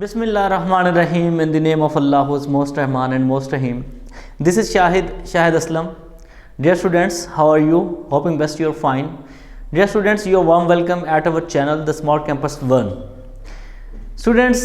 Bismillah ar-Rahman ar-Rahim. In the name of Allah who is most Rahman and most Rahim. This is Shahid Aslam. Dear students, how are you? Hoping best you are fine. Dear students, you are warm welcome at our channel The Smart Campus 1. Students,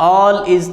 All is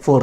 4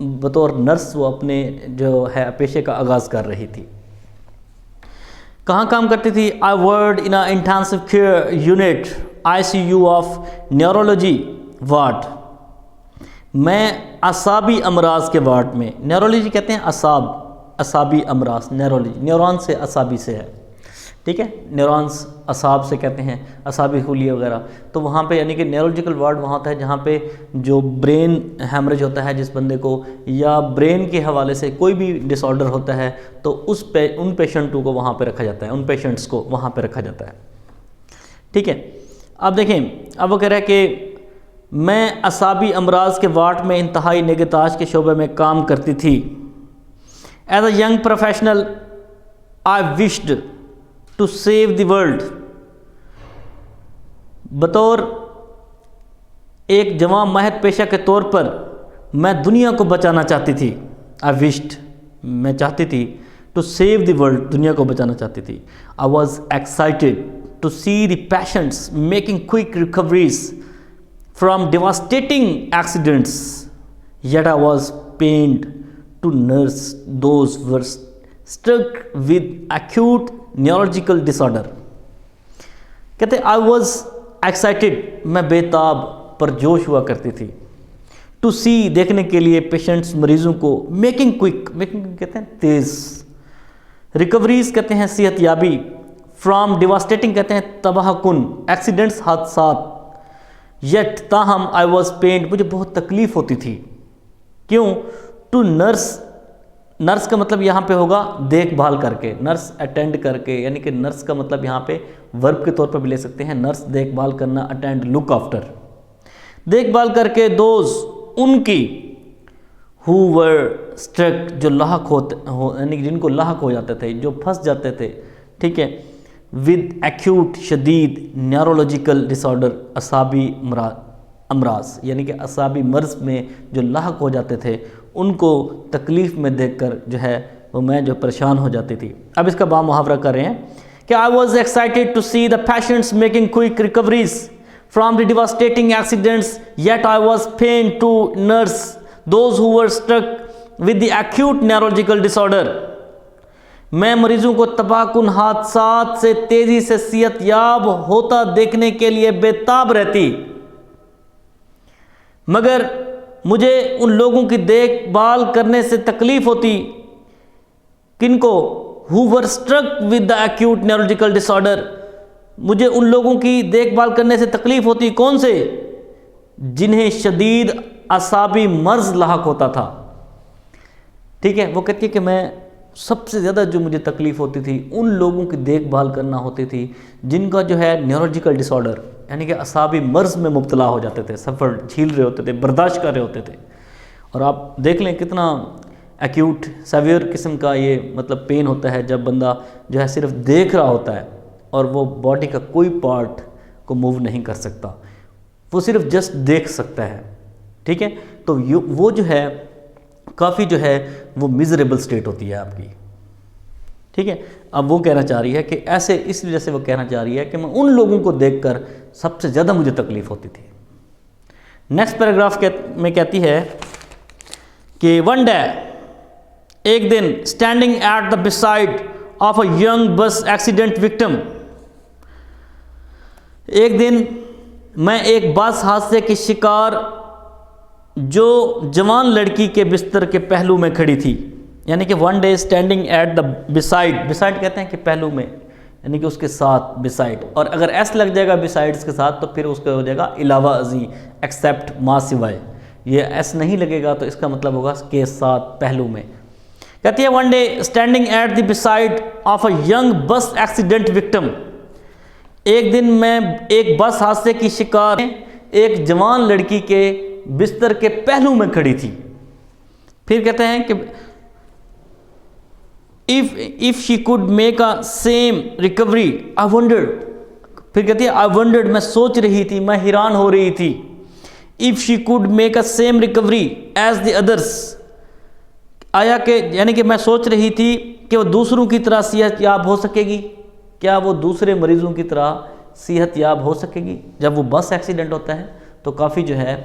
بطور nurse وہ اپنے جو ہے پیشے کا آغاز کر رہی تھی۔ کہاں کام کرتی تھی؟ I worked in intensive care unit ICU of neurology ward, میں اعصابی امراض کے وارڈ میں، نیورولوجی کہتے ہیں اعصابی امراض، نیورولوجی نیورون سے اعصابی سے ہے، ٹھیک ہے، نیورونز اعصاب سے کہتے ہیں، اعصابی خلیے وغیرہ، تو وہاں پہ یعنی کہ نیورولوجیکل وارڈ وہاں ہوتا ہے جہاں پہ جو برین ہیمریج ہوتا ہے جس بندے کو، یا برین کے حوالے سے کوئی بھی ڈس آرڈر ہوتا ہے تو ان پیشنٹوں کو وہاں پہ رکھا جاتا ہے، ان پیشنٹس کو وہاں پہ رکھا جاتا ہے، ٹھیک ہے۔ اب دیکھیں، اب وہ کہہ رہا ہے کہ میں اعصابی امراض کے وارڈ میں انتہائی نگہداشت کے شعبے میں کام کرتی تھی۔ As a young professional I wished to save the world, بطور ایک جوان ماہر پیشہ کے طور پر میں دنیا کو بچانا چاہتی تھی۔ آئی وشڈ، میں چاہتی تھی، ٹو سیو دی ورلڈ، دنیا کو بچانا چاہتی تھی۔ I was excited to see the patients making quick recoveries from devastating accidents, yet I was pained to nurse those who were struck with acute neurological disorder. کہتے I was excited، میں بےتاب پرجوش ہوا کرتی تھی، to see، دیکھنے کے لیے، patients, مریضوں کو، making quick، making کہتے ہیں تیز، recoveries کہتے ہیں صحت یابی، from devastating کہتے ہیں تباہ کن، accidents حادثات، یٹ تاہم آئی واز پینڈ، مجھے بہت تکلیف ہوتی تھی، کیوں؟ ٹو نرس کا مطلب یہاں پہ ہوگا دیکھ بھال کر کے، نرس اٹینڈ کر کے، یعنی کہ نرس کا مطلب یہاں پہ ورب کے طور پر بھی لے سکتے ہیں، نرس دیکھ بھال کرنا، اٹینڈ لک آفٹر، دیکھ بھال کر کے، دوز ان کی، ہو ور اسٹرک جو لاحق ہوتے یعنی جن کو لاحق ہو جاتے تھے، جو پھنس جاتے تھے، ٹھیک ہے، ود ایکیوٹ شدید نیورولوجیکل ڈس آرڈر، اعصابی امراض، یعنی کہ اعصابی مرض میں جو لاحق ہو جاتے تھے ان کو تکلیف میں دیکھ کر جو ہے وہ میں جو پریشان ہو جاتی تھی۔ اب اس کا با محاورہ کر رہے ہیں کہ I was excited to see the patients making quick recoveries from the devastating accidents, yet I was pain to nurse those who were struck with the acute neurological disorder, میں مریضوں کو تباہ کن حادثات سے تیزی سے صحت یاب ہوتا دیکھنے کے لیے بےتاب رہتی، مگر مجھے ان لوگوں کی دیکھ بھال کرنے سے تکلیف ہوتی، کن کو؟ who were struck with the acute neurological disorder، مجھے ان لوگوں کی دیکھ بھال کرنے سے تکلیف ہوتی، کون سے؟ جنہیں شدید اعصابی مرض لاحق ہوتا تھا، ٹھیک ہے۔ وہ کہتی ہے کہ میں سب سے زیادہ جو مجھے تکلیف ہوتی تھی ان لوگوں کی دیکھ بھال کرنا ہوتی تھی جن کا جو ہے نیورولوجیکل ڈس آرڈر، یعنی کہ اعصابی مرض میں مبتلا ہو جاتے تھے، سفر جھیل رہے ہوتے تھے، برداشت کر رہے ہوتے تھے۔ اور آپ دیکھ لیں کتنا ایکیوٹ سیویئر قسم کا یہ مطلب پین ہوتا ہے جب بندہ جو ہے صرف دیکھ رہا ہوتا ہے اور وہ باڈی کا کوئی پارٹ کو موو نہیں کر سکتا، وہ صرف جسٹ دیکھ سکتا ہے، ٹھیک ہے۔ تو وہ جو ہے کافی جو ہے وہ میزریبل سٹیٹ ہوتی ہے آپ کی، ٹھیک ہے۔ اب وہ کہنا چاہ رہی ہے کہ ایسے اس وجہ سے وہ کہنا چاہ رہی ہے کہ میں ان لوگوں کو دیکھ کر سب سے زیادہ مجھے تکلیف ہوتی تھی۔ نیکسٹ پیراگراف میں کہتی ہے کہ ون ڈے، ایک دن، standing at the bedside of a young bus accident victim, ایک دن میں ایک بس حادثے کی شکار جو جوان لڑکی کے بستر کے پہلو میں کھڑی تھی، یعنی کہ one day standing at the bedside کہتے ہیں کہ پہلو میں، یعنی کہ اس کے ساتھ بسائڈ، اور اگر ایس لگ جائے گا بسائڈس کے ساتھ تو پھر اس کا ہو جائے گا علاوہ ازیں، ایکسیپٹ ما سوائے، یہ ایس نہیں لگے گا تو اس کا مطلب ہوگا کے ساتھ، پہلو میں۔ کہتی ہے one day standing at the bedside of a young bus accident victim, ایک دن میں ایک بس حادثے کی شکار ایک جوان لڑکی کے بستر کے پہلو میں کھڑی تھی۔ پھر کہتے ہیں کہ if she could make a same recovery I wondered، پھر کہتی ہے I wondered، میں سوچ رہی تھی، میں حیران ہو رہی تھی، if she could make a same recovery as the others، آیا کہ یعنی کہ میں سوچ رہی تھی کہ وہ دوسروں کی طرح صحت یاب ہو سکے گی، کیا وہ دوسرے مریضوں کی طرح صحت یاب ہو سکے گی؟ جب وہ بس ایکسیڈنٹ ہوتا ہے تو کافی جو ہے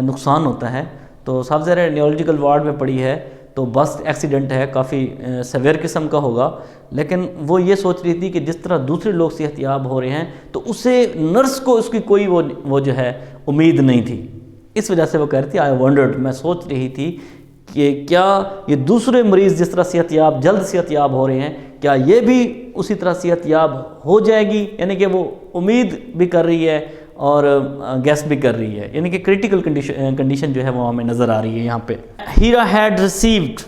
نقصان ہوتا ہے، تو صاحب ظاہر نیورولوجیکل وارڈ میں پڑی ہے تو بس ایکسیڈنٹ ہے، کافی سیویئر قسم کا ہوگا، لیکن وہ یہ سوچ رہی تھی کہ جس طرح دوسرے لوگ صحت یاب ہو رہے ہیں تو اسے نرس کو اس کی کوئی وہ جو ہے امید نہیں تھی، اس وجہ سے وہ کہہ رہی تھی آئی ونڈرڈ، میں سوچ رہی تھی کہ کیا یہ دوسرے مریض جس طرح صحت یاب جلد صحت یاب ہو رہے ہیں کیا یہ بھی اسی طرح صحت یاب ہو جائے گی، یعنی کہ وہ امید بھی کر رہی ہے اور گیس بھی کر رہی ہے، یعنی کہ کریٹیکل کنڈیشن جو ہے وہ ہمیں نظر آ رہی ہے یہاں پہ۔ ہیرا head received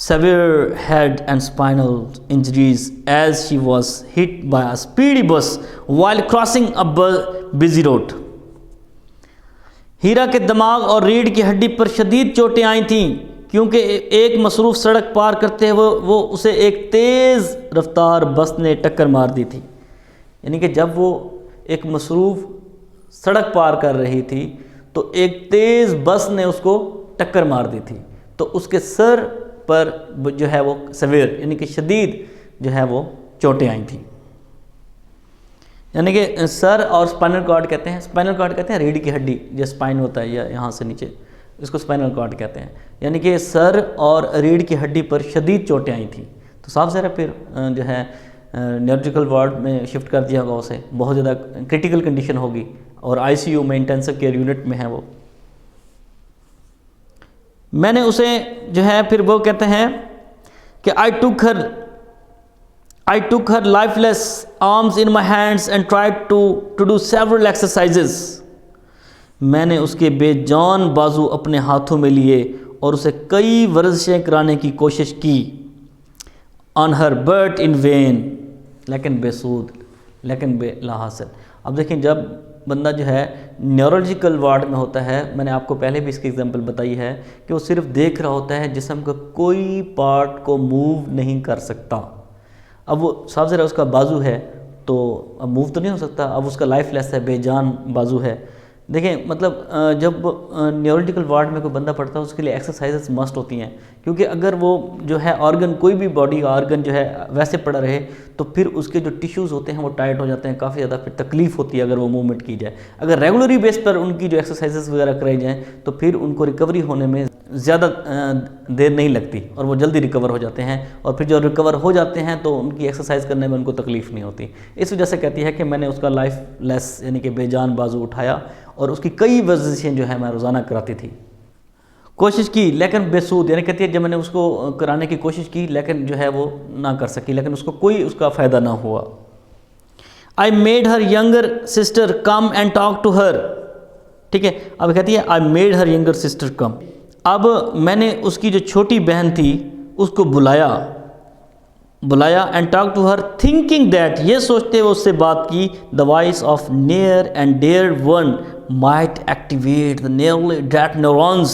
severe head and spinal injuries as she was hit by a speedy bus while crossing a busy road۔ ہیرا کے دماغ اور ریڑھ کی ہڈی پر شدید چوٹیں آئی تھیں کیونکہ ایک مصروف سڑک پار کرتے ہوئے وہ اسے ایک تیز رفتار بس نے ٹکر مار دی تھی، یعنی کہ جب وہ ایک مصروف سڑک پار کر رہی تھی تو ایک تیز بس نے اس کو ٹکر مار دی تھی، تو اس کے سر پر جو ہے وہ سیویئر یعنی کہ شدید جو ہے وہ چوٹیں آئی تھیں، یعنی کہ سر اور اسپائنل کارڈ کہتے ہیں ریڑھ کی ہڈی جو اسپائن ہوتا ہے یا یہاں سے نیچے اس کو اسپائنل کارڈ کہتے ہیں، یعنی کہ سر اور ریڑھ کی ہڈی پر شدید چوٹیں آئی تھیں، تو صاف ظاہر پھر جو ہے نیورولوجیکل وارڈ میں شفٹ کر دیا ہوگا، اسے بہت زیادہ کرٹیکل کنڈیشن ہوگی اور آئی سی یو میں انٹینسو کیئر یونٹ میں ہے وہ۔ میں نے اسے جو ہے پھر وہ کہتے ہیں کہ I took her lifeless arms in my hands and tried to do several exercises۔ میں نے اس کے بے جان بازو اپنے ہاتھوں میں لیے اور اسے کئی ورزشیں کرانے کی کوشش کی، on her but in vain، لیکن بے سود، لیکن بے لا حاصل۔ اب دیکھیں جب بندہ جو ہے نیورولوجیکل وارڈ میں ہوتا ہے، میں نے آپ کو پہلے بھی اس کی ایگزامپل بتائی ہے کہ وہ صرف دیکھ رہا ہوتا ہے، جسم کا کوئی پارٹ کو موو نہیں کر سکتا۔ اب وہ صاف ظاہر اس کا بازو ہے تو اب موو تو نہیں ہو سکتا، اب اس کا لائف لیس ہے، بے جان بازو ہے۔ دیکھیں مطلب جب نیورولوجیکل وارڈ میں کوئی بندہ پڑتا ہے اس کے لیے ایکسرسائزز مسٹ ہوتی ہیں، کیونکہ اگر وہ جو ہے آرگن کوئی بھی باڈی کا آرگن جو ہے ویسے پڑا رہے تو پھر اس کے جو ٹیشوز ہوتے ہیں وہ ٹائٹ ہو جاتے ہیں، کافی زیادہ پھر تکلیف ہوتی ہے اگر وہ موومنٹ کی جائے۔ اگر ریگولری بیس پر ان کی جو ایکسرسائزز وغیرہ کرائی جائیں تو پھر ان کو ریکوری ہونے میں زیادہ دیر نہیں لگتی اور وہ جلدی ریکور ہو جاتے ہیں، اور پھر جو ریکور ہو جاتے ہیں تو ان کی ایکسرسائز کرنے میں ان کو تکلیف نہیں ہوتی۔ اس وجہ سے کہتی ہے کہ میں نے اس کا لائف لیس یعنی کہ بے جان بازو اٹھایا اور اس کی کئی ورزشیں جو ہے میں روزانہ کراتی تھی، کوشش کی لیکن بے سود، یعنی کہتی ہے جب میں نے اس کو کرانے کی کوشش کی لیکن جو ہے وہ نہ کر سکی، لیکن اس کو کوئی اس کا فائدہ نہ ہوا۔ I made her younger sister come and talk to her، ٹھیک ہے، اب کہتی ہے I made her younger sister come، اب میں نے اس کی جو چھوٹی بہن تھی اس کو بلایا and talk to her thinking that, یہ سوچتے ہوئے اس سے بات کی the voice of near and dear one might activate the nearly dead neurons،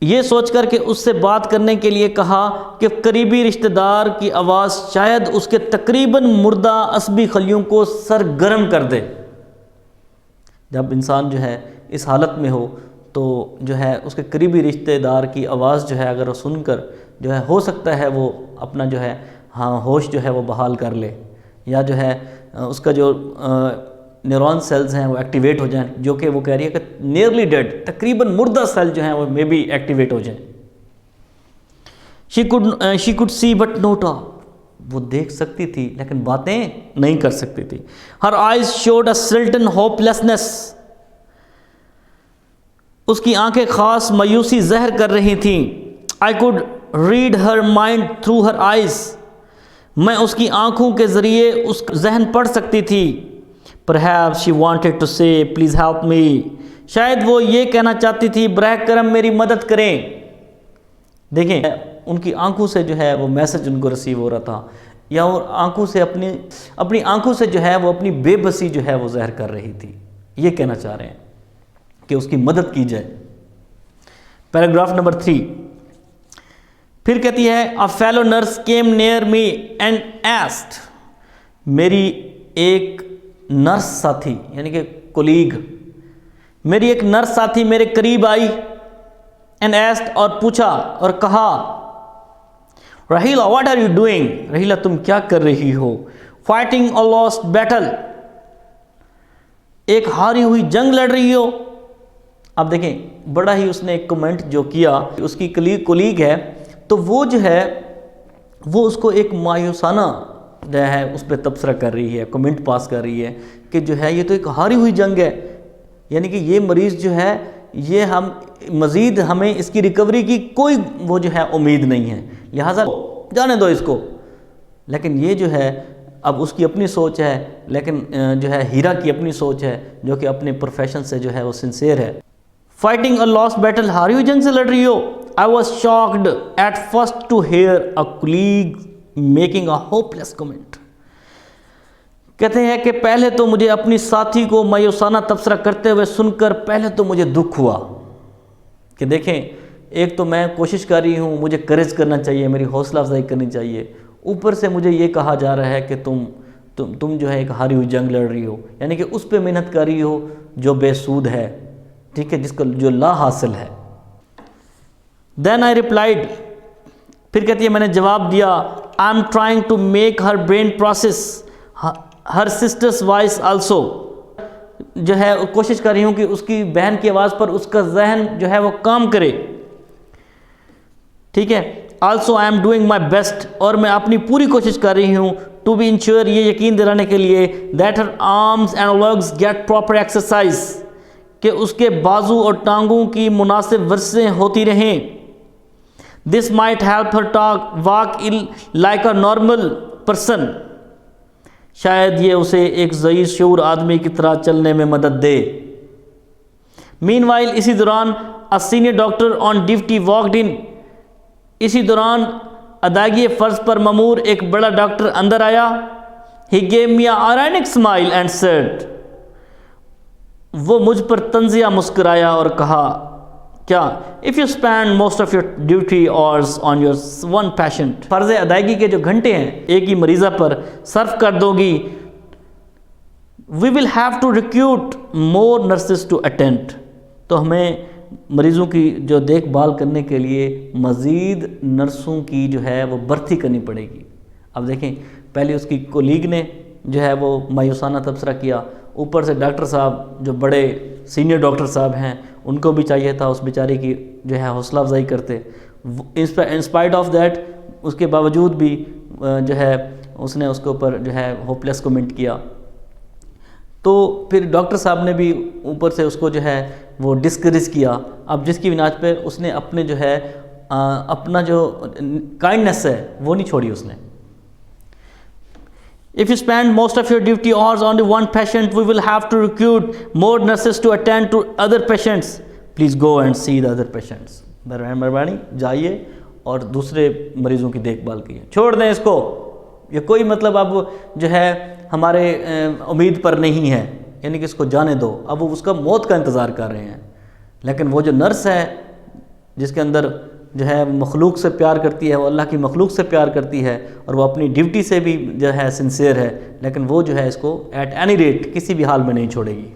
یہ سوچ کر کے اس سے بات کرنے کے لیے کہا کہ قریبی رشتہ دار کی آواز شاید اس کے تقریباً مردہ عصبی خلیوں کو سرگرم کر دے۔ جب انسان جو ہے اس حالت میں ہو تو جو ہے اس کے قریبی رشتہ دار کی آواز جو ہے اگر وہ سن کر جو ہے ہو سکتا ہے وہ اپنا جو ہے ہوش جو ہے وہ بحال کر لے، یا جو ہے اس کا جو نیورون سیلز ہیں وہ ایکٹیویٹ ہو جائیں، جو کہ وہ کہہ رہی ہے کہ نیئرلی ڈیڈ تقریباً مردہ سیل جو ہیں وہ مے بی ایکٹیویٹ ہو جائیں۔ she could see but no talk، وہ دیکھ سکتی تھی لیکن باتیں نہیں کر سکتی تھی۔ her eyes showed a certain hopelessness، اس کی آنکھیں خاص مایوسی ظاہر کر رہی تھیں۔ I could read her mind through her eyes، میں اس کی آنکھوں کے ذریعے اس کا ذہن پڑھ سکتی تھی۔ Perhaps she wanted to say please help me، شاید وہ یہ کہنا چاہتی تھی براہ کرم میری مدد کریں۔ دیکھیں ان کی آنکھوں سے جو ہے وہ میسج ان کو ریسیو ہو رہا تھا، یا وہ آنکھوں سے اپنی آنکھوں سے جو ہے وہ اپنی بے بسی جو ہے وہ ظاہر کر رہی تھی، یہ کہنا چاہ رہے ہیں کہ اس کی مدد کی جائے۔ پیراگراف نمبر 3 پھر کہتی ہے a fellow nurse came near me and asked، میری ایک نرس ساتھی یعنی کہ کولیگ، میری ایک نرس ساتھی میرے قریب آئی and asked اور پوچھا اور کہا رحیلہ what are you doing، رحیلہ تم کیا کر رہی ہو، fighting a lost battle، ایک ہاری ہوئی جنگ لڑ رہی ہو، اب دیکھیں بڑا ہی اس نے ایک کمنٹ جو کیا، اس کی کولیگ ہے، تو وہ جو ہے وہ اس کو ایک مایوسانہ جو ہے اس پہ تبصرہ کر رہی ہے، کمنٹ پاس کر رہی ہے کہ جو ہے یہ تو ایک ہاری ہوئی جنگ ہے، یعنی کہ یہ مریض جو ہے یہ مزید ہمیں اس کی ریکوری کی کوئی وہ جو ہے امید نہیں ہے، لہٰذا جانے دو اس کو۔ لیکن یہ جو ہے اب اس کی اپنی سوچ ہے، لیکن جو ہے ہیرا کی اپنی سوچ ہے جو کہ اپنے پروفیشن سے جو ہے وہ سنسیئر ہے۔ فائٹنگ اے لاسٹ بیٹل، ہاری ہوئی جنگ سے لڑ رہی ہو۔ I was shocked at first to hear a colleague making a hopeless comment۔ کہتے ہیں کہ پہلے تو مجھے اپنی ساتھی کو مایوسانہ تبصرہ کرتے ہوئے سن کر پہلے تو مجھے دکھ ہوا کہ دیکھیں ایک تو میں کوشش کر رہی ہوں، مجھے کریج کرنا چاہیے، میری حوصلہ افزائی کرنی چاہیے، اوپر سے مجھے یہ کہا جا رہا ہے کہ تم جو ہے ایک ہاری ہوئی جنگ لڑ رہی ہو، یعنی کہ اس پہ محنت کر رہی ہو جو بے سود ہے، ٹھیک ہے، جس کو جو لا حاصل ہے۔ Then I replied، پھر کہتی ہے میں نے جواب دیا، I'm trying to make her brain process her sister's voice also، جو ہے کوشش کر رہی ہوں کہ اس کی بہن کی آواز پر اس کا ذہن جو ہے وہ کام کرے، ٹھیک ہے۔ Also I am doing my best، اور میں اپنی پوری کوشش کر رہی ہوں to be ensure، یہ یقین دلانے کے لیے that her arms and legs get proper exercise، کہ اس کے بازو اور ٹانگوں کی مناسب ورزشیں ہوتی رہیں۔ This might help her walk like a normal person، شاید یہ اسے ایک ضعیف شعور آدمی کی طرح چلنے میں مدد دے۔ Meanwhile، اسی دوران a senior doctor on duty walked in، اسی دوران ادائیگی فرض پر مامور ایک بڑا ڈاکٹر اندر آیا۔ He gave me a ironic smile and said، وہ مجھ پر طنزیہ مسکرایا اور کہا کیا if you spend most of your duty hours on your one patient، فرض ادائیگی کے جو گھنٹے ہیں ایک ہی مریضہ پر صرف کر دو گی، we will have to recruit more nurses to attend، تو ہمیں مریضوں کی جو دیکھ بھال کرنے کے لیے مزید نرسوں کی جو ہے وہ بھرتی کرنی پڑے گی۔ اب دیکھیں پہلے اس کی کولیگ نے جو ہے وہ مایوسانہ تبصرہ کیا، اوپر سے ڈاکٹر صاحب جو بڑے سینئر ڈاکٹر صاحب ہیں ان کو بھی چاہیے تھا اس بیچاری کی جو ہے حوصلہ افزائی کرتے، انسپائٹ آف دیٹ اس کے باوجود بھی جو ہے اس نے اس کے اوپر جو ہے ہوپلیس کمنٹ کیا۔ تو پھر ڈاکٹر صاحب نے بھی اوپر سے اس کو جو ہے وہ ڈسکریج کیا، اب جس کی بنا پہ اس نے اپنے جو ہے اپنا جو کائنڈنیس ہے وہ نہیں چھوڑی اس نے۔ If you spend most of your duty hours on the one patient, we will have to recruit more nurses to attend to other patients. Please go and see the other patients. مہربانی جائیے اور دوسرے مریضوں کی دیکھ بھال کیجیے، چھوڑ دیں اس کو، یہ کوئی مطلب اب جو ہے ہمارے امید پر نہیں ہے، یعنی کہ اس کو جانے دو، اب وہ اس کا موت کا انتظار کر رہے ہیں۔ لیکن وہ جو نرس ہے جس کے اندر جو ہے مخلوق سے پیار کرتی ہے، وہ اللہ کی مخلوق سے پیار کرتی ہے اور وہ اپنی ڈیوٹی سے بھی جو ہے سنسیئر ہے، لیکن وہ جو ہے اس کو ایٹ اینی ریٹ کسی بھی حال میں نہیں چھوڑے گی۔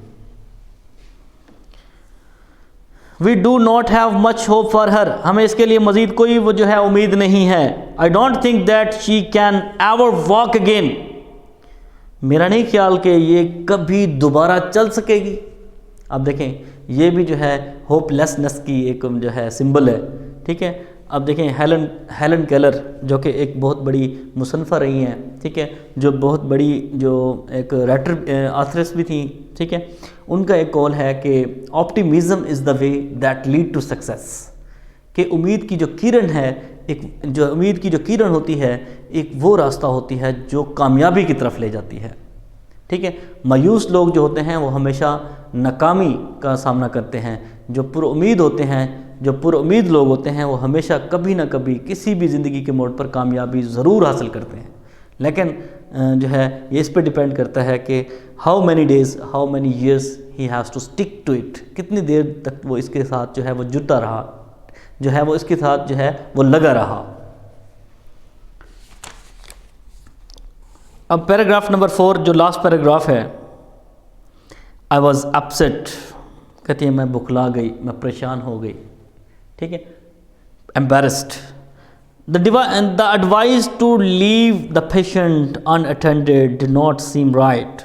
We do not have much hope for her، ہمیں اس کے لیے مزید کوئی وہ جو ہے امید نہیں ہے۔ I don't think that she can ever walk again، میرا نہیں خیال کہ یہ کبھی دوبارہ چل سکے گی۔ اب دیکھیں یہ بھی جو ہے ہوپ لیسنس کی ایک جو ہے سمبل ہے، ٹھیک ہے۔ اب دیکھیں ہیلن کیلر جو کہ ایک بہت بڑی مصنفہ رہی ہیں، ٹھیک ہے، جو بہت بڑی جو ایک رائٹر آتھرس بھی تھیں، ٹھیک ہے، ان کا ایک قول ہے کہ optimism is the way that lead to success, کہ امید کی جو کرن ہے، امید کی جو کرن ہوتی ہے ایک وہ راستہ ہوتی ہے جو کامیابی کی طرف لے جاتی ہے، ٹھیک ہے۔ مایوس لوگ جو ہوتے ہیں وہ ہمیشہ ناکامی کا سامنا کرتے ہیں، جو پر امید ہوتے ہیں، جو پر امید لوگ ہوتے ہیں وہ ہمیشہ کبھی نہ کبھی کسی بھی زندگی کے موڑ پر کامیابی ضرور حاصل کرتے ہیں، لیکن جو ہے یہ اس پہ ڈیپینڈ کرتا ہے کہ how many days, how many years he has to stick to it, کتنی دیر تک وہ اس کے ساتھ جو ہے وہ جٹا رہا، جو ہے وہ اس کے ساتھ جو ہے وہ لگا رہا۔ اب پیراگراف نمبر 4 جو لاسٹ پیراگراف ہے، آئی واز اپسیٹ، کہتی ہے میں بکھلا گئی، میں پریشان ہو گئی، ٹھیک ہے، embarrassed. The advice to leave the patient unattended did not seem right.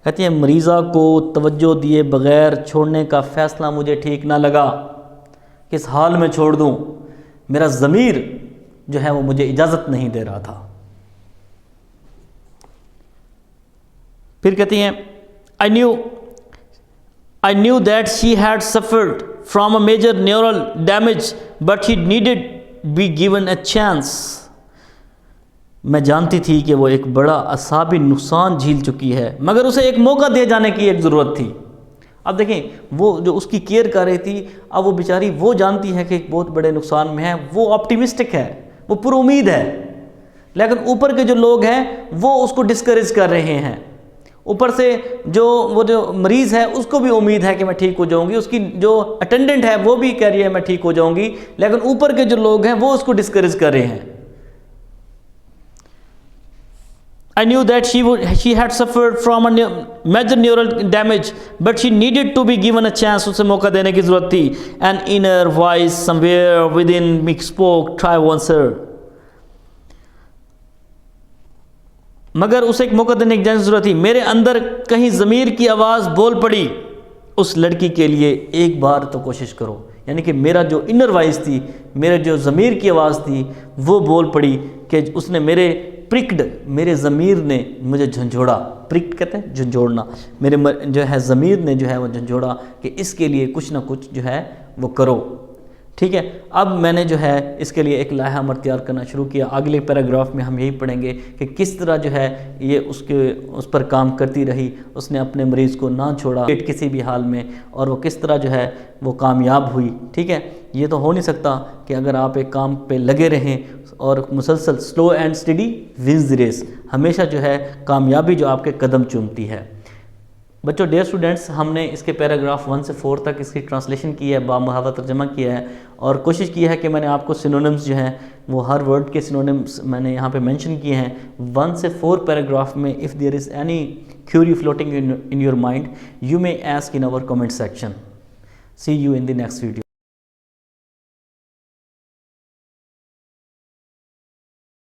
کہتی ہیں مریضہ کو توجہ دیے بغیر چھوڑنے کا فیصلہ مجھے ٹھیک نہ لگا، کس حال میں چھوڑ دوں، میرا ضمیر جو ہے وہ مجھے اجازت نہیں دے رہا تھا۔ پھر کہتی ہیں I knew that she had suffered from a major neural damage but she needed be given a chance۔ میں جانتی تھی کہ وہ ایک بڑا اعصابی نقصان جھیل چکی ہے مگر اسے ایک موقع دے جانے کی ایک ضرورت تھی۔ اب دیکھیں وہ جو اس کی کیئر کر رہی تھی، اب وہ بیچاری وہ جانتی ہے کہ ایک بہت بڑے نقصان میں ہے، وہ آپٹیمسٹک ہے، وہ پر امید ہے، لیکن اوپر کے جو لوگ ہیں وہ اس کو ڈسکریج کر رہے ہیں۔ اوپر سے وہ جو مریض ہے اس کو بھی امید ہے کہ میں ٹھیک ہو جاؤں گی، اس کی جو اٹینڈنٹ ہے وہ بھی کہہ رہی ہے میں ٹھیک ہو جاؤں گی، لیکن اوپر کے جو لوگ ہیں وہ اس کو ڈسکریج کر رہے ہیں۔ I knew that she had suffered from a major neural damage but she needed to be given a chance، اسے موقع دینے کی ضرورت تھی۔ An inner voice somewhere within me spoke, try once her۔ مگر اسے ایک موقع دینے کی ضرورت تھی، میرے اندر کہیں ضمیر کی آواز بول پڑی، اس لڑکی کے لیے ایک بار تو کوشش کرو۔ یعنی کہ میرا جو انر وائس تھی، میرے جو ضمیر کی آواز تھی وہ بول پڑی کہ اس نے میرے ضمیر نے مجھے جھنجھوڑا۔ پرکڈ کہتے ہیں جھنجھوڑنا، میرے جو ہے ضمیر نے جو ہے وہ جھنجھوڑا کہ اس کے لیے کچھ نہ کچھ جو ہے وہ کرو۔ ٹھیک ہے، اب میں نے جو ہے اس کے لیے ایک لائحہ عمل تیار کرنا شروع کیا۔ اگلے پیراگراف میں ہم یہی پڑھیں گے کہ کس طرح جو ہے یہ اس پر کام کرتی رہی، اس نے اپنے مریض کو نہ چھوڑا کسی بھی حال میں، اور وہ کس طرح جو ہے وہ کامیاب ہوئی۔ ٹھیک ہے، یہ تو ہو نہیں سکتا کہ اگر آپ ایک کام پہ لگے رہیں اور مسلسل slow and steady wins the race, ہمیشہ جو ہے کامیابی جو آپ کے قدم چومتی ہے۔ بچوں ڈیئر اسٹوڈنٹس، ہم نے اس کے پیراگراف 1 سے 4 تک اس کی ٹرانسلیشن کی ہے، بامحاورہ ترجمہ کیا ہے، اور کوشش کی ہے کہ میں نے آپ کو سینونیمز جو ہیں وہ ہر ورڈ کے سینونیمز میں نے یہاں پہ مینشن کیے ہیں۔ 1 سے 4 پیراگراف میں if there is any query floating in your mind you may ask in our comment section۔ See you in the next video۔